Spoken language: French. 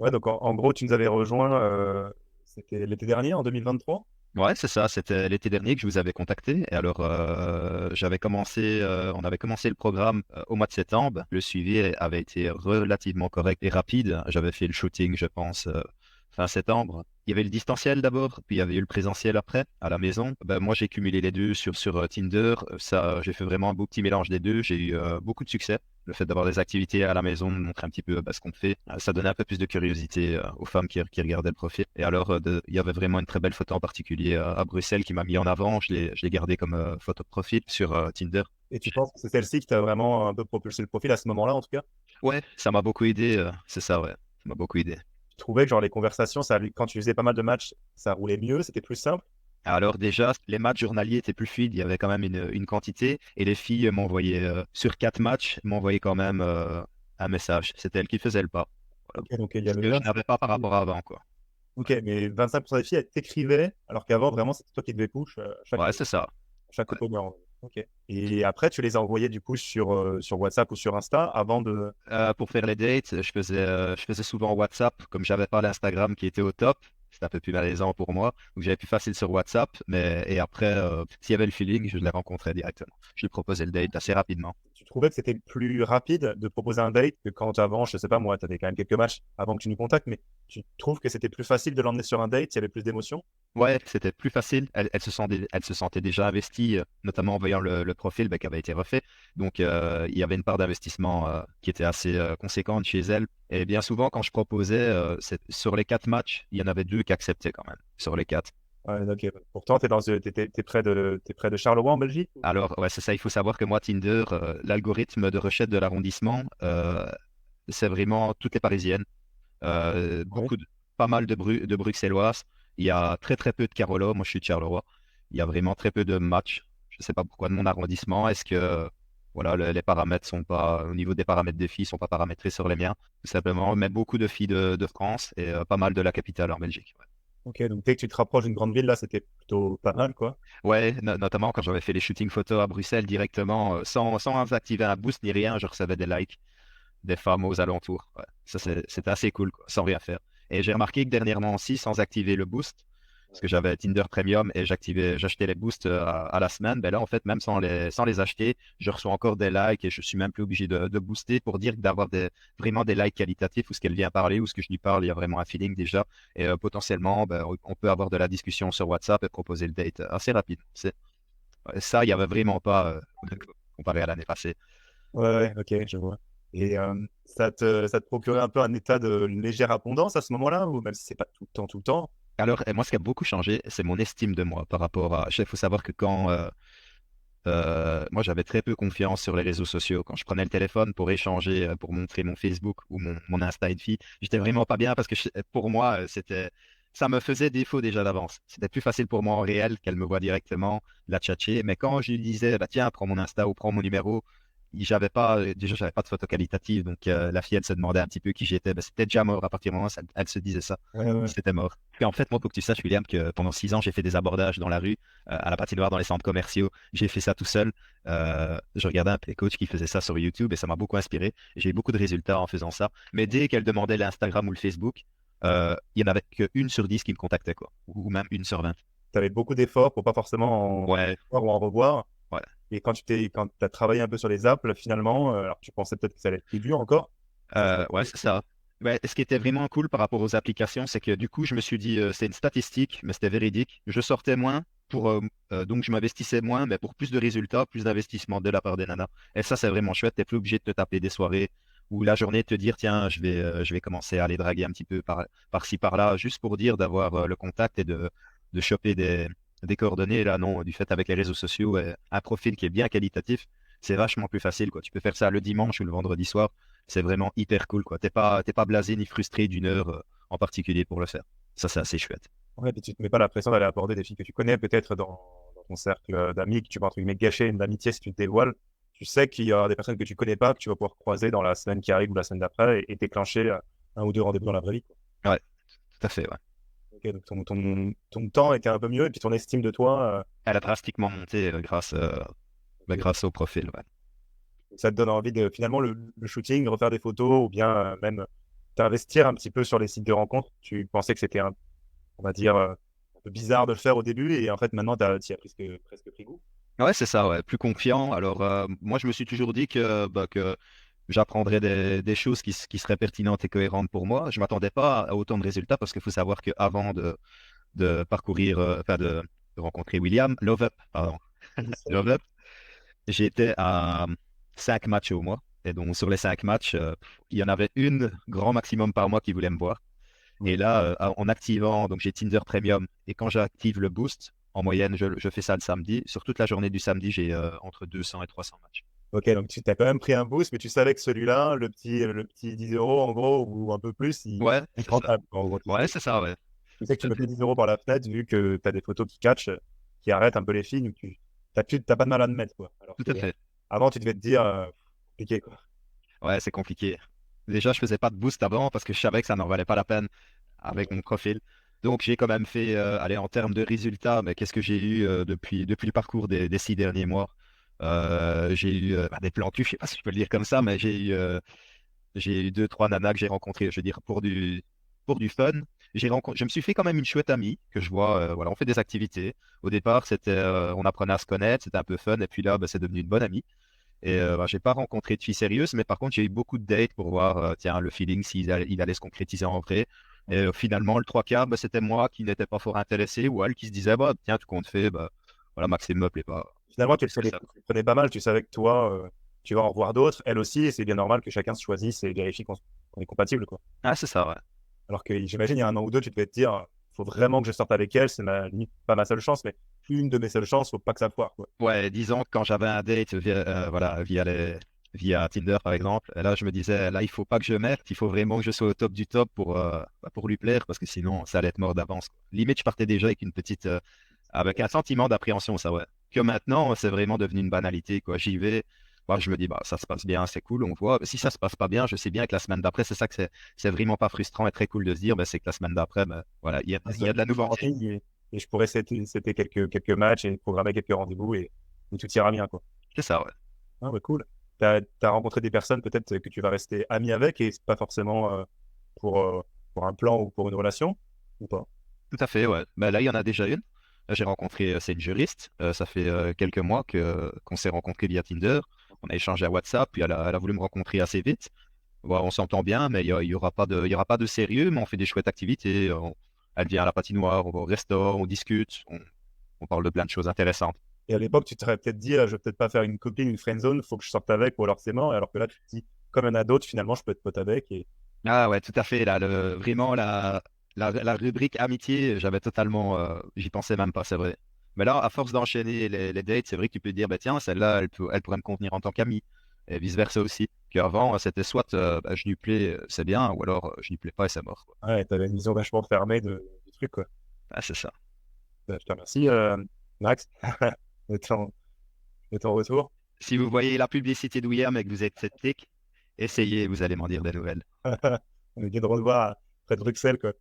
Ouais, donc en gros, tu nous avais rejoint, c'était l'été dernier, en 2023? Ouais, c'est ça, c'était l'été dernier que je vous avais contacté. Et alors, on avait commencé le programme au mois de septembre. Le suivi avait été relativement correct et rapide. J'avais fait le shooting, je pense, fin septembre. Il y avait le distanciel d'abord, puis il y avait eu le présentiel après, à la maison. Ben, moi, j'ai cumulé les deux sur Tinder. Ça, j'ai fait vraiment un beau petit mélange des deux. J'ai eu beaucoup de succès. Le fait d'avoir des activités à la maison, de montrer un petit peu ce qu'on fait, ça donnait un peu plus de curiosité aux femmes qui regardaient le profil. Et alors, il y avait vraiment une très belle photo en particulier à Bruxelles qui m'a mis en avant. Je l'ai gardée comme photo de profil sur Tinder. Et tu penses que c'est celle-ci qui t'a vraiment un peu propulsé le profil à ce moment-là, en tout cas? Ouais, ça m'a beaucoup aidé. C'est ça, ouais. Ça m'a beaucoup aidé. Tu trouvais que genre les conversations, quand tu faisais pas mal de matchs, ça roulait mieux, c'était plus simple? Alors déjà, les matchs journaliers étaient plus fluides, il y avait quand même une quantité, et les filles m'envoyaient, sur 4 matchs, m'envoyaient quand même un message. C'était elles qui faisaient le pas. Voilà. Ok, donc il y Ce avait que je 25. n'avais pas par rapport à avant, quoi. Ok, mais 25% des filles, elles t'écrivaient, alors qu'avant, vraiment, c'était toi qui devais push Ouais, c'est ça. chaque Ouais. opponent. Ok. Et après, tu les as envoyés du coup sur WhatsApp ou sur Insta avant de. Pour faire les dates, je faisais souvent WhatsApp, comme j'avais pas l'Instagram qui était au top. C'était un peu plus malaisant pour moi. Donc j'avais plus facile sur WhatsApp. Et après, s'il y avait le feeling, je les rencontrais directement. Je lui proposais le date assez rapidement. Tu trouvais que c'était plus rapide de proposer un date que quand avant, je sais pas moi, tu avais quand même quelques matchs avant que tu nous contactes, mais tu trouves que c'était plus facile de l'emmener sur un date, il y avait plus d'émotion? Ouais, c'était plus facile. Elle se sentait déjà investie, notamment en voyant le profil qui avait été refait. Donc, il y avait une part d'investissement qui était assez conséquente chez elle. Et bien souvent, quand je proposais, sur les 4 matchs, il y en avait 2 qui acceptaient quand même, sur les 4. Ouais, ok. Pourtant, t'es près de Charleroi en Belgique? Alors, ouais, c'est ça, il faut savoir que moi, Tinder, l'algorithme de recherche de l'arrondissement, c'est vraiment toutes les Parisiennes. Ouais. Pas mal de Bruxelloises. Il y a très très peu de Carola. Moi, je suis de Charleroi. Il y a vraiment très peu de matchs. Je ne sais pas pourquoi de mon arrondissement. Est-ce que voilà, les paramètres sont pas au niveau des paramètres des filles sont pas paramétrés sur les miens, tout simplement. Mais beaucoup de filles de France et pas mal de la capitale en Belgique. Ok, donc dès que tu te rapproches d'une grande ville, là, c'était plutôt pas mal, quoi. Ouais, notamment quand j'avais fait les shootings photos à Bruxelles directement, sans activer un boost ni rien, je recevais des likes des femmes aux alentours. Ouais. Ça, c'était assez cool, quoi, sans rien faire. Et j'ai remarqué que dernièrement aussi, sans activer le boost, parce que j'avais Tinder Premium et j'achetais les boosts à la semaine, ben là, en fait, même sans les acheter, je reçois encore des likes et je suis même plus obligé de booster pour dire d'avoir vraiment des likes qualitatifs où ce qu'elle vient parler ou ce que je lui parle, il y a vraiment un feeling déjà. Et potentiellement, ben, on peut avoir de la discussion sur WhatsApp et proposer le date assez rapide. Ça, il n'y avait vraiment pas comparé à l'année passée. Ouais, ouais, ok, je vois. Et ça te procurait un peu un état de légère abondance à ce moment-là, ou même si c'est pas tout le temps, tout le temps? Alors, moi, ce qui a beaucoup changé, c'est mon estime de moi par rapport à. Il faut savoir que quand moi, j'avais très peu confiance sur les réseaux sociaux. Quand je prenais le téléphone pour échanger, pour montrer mon Facebook ou mon Insta une fille, j'étais vraiment pas bien parce que pour moi, ça me faisait défaut déjà d'avance. C'était plus facile pour moi en réel qu'elle me voit directement, la tchatcher. Mais quand je lui disais, bah, tiens, prends mon Insta ou prends mon numéro, j'avais pas de photo qualitative. Donc, la fille, elle se demandait un petit peu qui j'étais. Ben, c'était déjà mort à partir du moment où elle se disait ça. Ouais, ouais. C'était mort. Puis en fait, moi, faut que tu saches, William, que pendant 6 ans, j'ai fait des abordages dans la rue, à la patinoire, dans les centres commerciaux. J'ai fait ça tout seul. Je regardais un peu les coachs qui faisaient ça sur YouTube et ça m'a beaucoup inspiré. J'ai eu beaucoup de résultats en faisant ça. Mais dès qu'elle demandait l'Instagram ou le Facebook, il n'y en avait qu'une sur 10 qui me contactait, quoi. Ou même une sur 20. Tu avais beaucoup d'efforts pour pas forcément en Ouais, voir ou en revoir. ouais. Et quand tu as travaillé un peu sur les apps, là, finalement, alors tu pensais peut-être que ça allait être plus dur encore, ça s'est Ouais, c'est ça. Ouais, ce qui était vraiment cool par rapport aux applications, c'est que du coup, je me suis dit, c'est une statistique, mais c'était véridique. Je sortais moins donc je m'investissais moins, mais pour plus de résultats, plus d'investissement de la part des nanas. Et ça, c'est vraiment chouette. T'es plus obligé de te taper des soirées ou la journée de te dire, tiens, je vais commencer à aller draguer un petit peu par-ci, par-là, juste pour dire d'avoir le contact et de choper des coordonnées. Là, non, du fait avec les réseaux sociaux, un profil qui est bien qualitatif, c'est vachement plus facile, quoi. Tu peux faire ça le dimanche ou le vendredi soir. C'est vraiment hyper cool, quoi. T'es pas blasé ni frustré d'une heure en particulier pour le faire. Ça, c'est assez chouette. Ouais, puis tu te mets pas la pression d'aller aborder des filles que tu connais peut-être dans ton cercle d'amis, que tu vas entre guillemets gâcher une amitié si tu te dévoiles. Tu sais qu'il y aura des personnes que tu connais pas, que tu vas pouvoir croiser dans la semaine qui arrive ou la semaine d'après et déclencher un ou deux rendez-vous dans la vraie vie, quoi. Ouais, tout à fait, ouais. Ok, donc ton temps était un peu mieux et puis ton estime de toi, Elle a drastiquement monté ok. grâce au profil, ouais. Ça te donne envie de finalement le shooting, refaire des photos ou bien même t'investir un petit peu sur les sites de rencontres? Tu pensais que c'était on va dire, un peu bizarre de le faire au début et en fait maintenant tu y as presque pris goût? Ouais, c'est ça, ouais, plus confiant. Alors, moi, je me suis toujours dit que j'apprendrais des choses qui seraient pertinentes et cohérentes pour moi. Je m'attendais pas à autant de résultats parce qu'il faut savoir qu'avant de parcourir, de rencontrer William, Love Up, pardon, Love Up, j'étais à 5 matchs au mois. Et donc, sur les 5 matchs, il y en avait une grand maximum par mois qui voulait me voir. Et Ouais. là, en activant, donc j'ai Tinder Premium, et quand j'active le boost, en moyenne, je fais ça le samedi. Sur toute la journée du samedi, j'ai entre 200 et 300 matchs. OK, donc tu as quand même pris un boost, mais tu savais que celui-là, le petit 10 € en gros ou un peu plus, Ouais, il est c'est ça. rentable. En gros, tu Ouais, sais c'est ça, ouais. tu sais que tu Tout à peux fait. mettre 10 € par la fenêtre vu que tu as des photos qui catchent, qui arrêtent un peu les filles, donc tu as pas de mal à admettre, quoi. Alors Tout à fait. qu'avant, tu devais te dire, compliqué, quoi. Ouais, c'est compliqué. Déjà, je faisais pas de boost avant parce que je savais que ça n'en valait pas la peine avec mon profil. Donc, j'ai quand même fait, allez, en termes de résultats, mais qu'est-ce que j'ai eu depuis le parcours des 6 derniers mois? J'ai eu des plans cul, je sais pas si je peux le dire comme ça, mais j'ai eu deux, trois nanas que j'ai rencontrées, je veux dire, pour du fun. Je me suis fait quand même une chouette amie que je vois, voilà, on fait des activités. Au départ, on apprenait à se connaître, c'était un peu fun, et puis là, bah, c'est devenu une bonne amie. Et bah, j'ai pas rencontré de filles sérieuses, mais par contre, j'ai eu beaucoup de dates pour voir, tiens, le feeling, il allait se concrétiser en vrai. Et finalement, le trois quarts, bah, c'était moi qui n'étais pas fort intéressé, ou elle qui se disait, bah, tiens, tout compte fait, bah, voilà, Maxime me plaît Finalement, pas tu plus que ça. tu le prenais pas mal, tu savais que toi, tu vas en revoir d'autres, elle aussi, et c'est bien normal que chacun se choisisse et vérifie qu'on est compatible, quoi. Ah, c'est ça, ouais. Alors que j'imagine, il y a 1 an ou 2, tu devais te dire: «Faut vraiment que je sorte avec elle, c'est limite pas ma seule chance, mais une de mes seules chances, faut pas que ça foire, quoi». Ouais, disons que quand j'avais un date voilà, via Tinder par exemple, et là je me disais, là il faut pas que je merde, il faut vraiment que je sois au top du top pour lui plaire, parce que sinon ça allait être mort d'avance, quoi. Limite, je partais déjà avec avec un sentiment d'appréhension, ça ouais. Que maintenant, c'est vraiment devenu une banalité, quoi. J'y vais, moi, je me dis, bah, ça se passe bien, c'est cool, on voit. Si ça se passe pas bien, je sais bien que la semaine d'après, c'est ça que c'est vraiment pas frustrant et très cool de se dire, bah, c'est que la semaine d'après, bah, voilà, Ah, il y a de la je suis en nouveauté. ligne et je pourrais setter quelques matchs et programmer quelques rendez-vous et tout ira bien, quoi. C'est ça, ouais. Ah ouais, cool. Tu as rencontré des personnes peut-être que tu vas rester ami avec et c'est pas forcément, pour, heu, pour un plan ou pour une relation, ou pas? Tout à fait, ouais. Bah, là, il y en a déjà une. J'ai rencontré, c'est une juriste. Ça fait quelques mois qu'on s'est rencontrés via Tinder. On a échangé à WhatsApp, puis elle a voulu me rencontrer assez vite. Bon, on s'entend bien, mais il y aura pas de sérieux, mais on fait des chouettes activités. Elle vient à la patinoire, on va au resto, on discute, on parle de plein de choses intéressantes. Et à l'époque, tu t'aurais peut-être dit: «Je vais peut-être pas faire une copine, une friendzone, faut que je sorte avec ou alors c'est mort», alors que là, tu te dis: «Comme il y en a d'autres, finalement, je peux être pote avec» et Ah ouais, tout à fait. Là, vraiment, la rubrique amitié, j'avais totalement, j'y pensais même pas, c'est vrai. Mais là, à force d'enchaîner les dates, c'est vrai que tu peux te dire, bah, tiens, celle-là, elle pourrait me convenir en tant qu'amie. Et vice-versa aussi. Qu'avant, c'était soit bah, je lui plais, c'est bien, ou alors je lui plais pas et c'est mort, quoi. ouais, tu avais une vision vachement fermée du truc, quoi. Ah, c'est ça. Bah, je te remercie, Max, de ton retour. Si vous voyez la publicité de William et que vous êtes sceptique, essayez, vous allez m'en dire des nouvelles. On vient de revoir près de Bruxelles, quoi.